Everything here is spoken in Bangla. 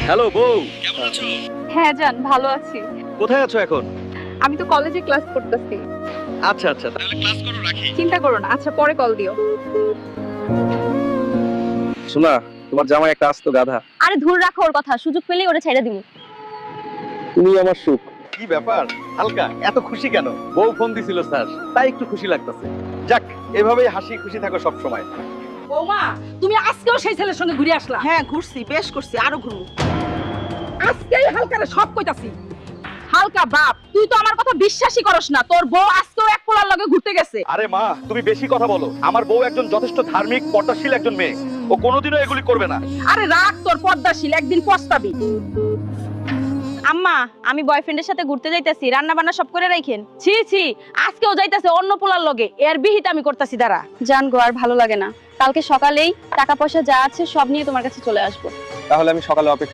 হ্যালো বউ, কেমন আছো? হ্যাঁ জান, ভালো আছি। কোথায় আছো এখন? আমি তো কলেজে ক্লাস করতেছি। আচ্ছা আচ্ছা, তাহলে ক্লাস করো, রাখি। চিন্তা করো না, আচ্ছা পরে কল দিও। শোনা, তোমার জামাই একটা আস্ত গাধা। আরে ধুর রাখো ওর কথা, সুযোগ পেলেই ওরে ছেড়ে দিমু। তুমি আমার সুখ। কি ব্যাপার হালকা, এত খুশি কেন? বউ ফোন দিছিল স্যার, তাই একটু খুশি লাগতেছে। যাক, এভাবেই হাসি খুশি থাকো সব সময়। বৌমা, তুমি আজকেও সেই ছেলের সঙ্গে ঘুরে আসলা? হ্যাঁ ঘুরছি, বেশ করছি, আরো ঘুরবো। আজকেই হালকারে সব কইতাছি। হালকা বাপ, তুই তো আমার কথা বিশ্বাসই করস না। তোর বউ আজকেও এক পোলার লগে ঘুরতে গেছে। আরে মা, তুমি বেশি কথা বলো। আমার বউ একজন যথেষ্ট ধার্মিক পর্দাশীল একজন মেয়ে। ও কোনোদিনও এগুলি করবে না। আরে রাখ তোর পর্দাশীল, একদিন পস্তাবি। আম্মা, আমি বয়ফ্রেন্ডের সাথে ঘুরতে যাইতাছি, রান্না বান্না সব করে রাখেন। ছি ছি, আজকেও যাইতাছে অন্য পোলার লগে, এর বিহিত আমি করতেছি। দাঁড়া জান গো, আর ভালো লাগে না। কালকে সকালেই টাকা পয়সা যা আছে সব নিয়ে তোমার কাছে চলে আসবো। তাহলে আমি সকালে অপেক্ষা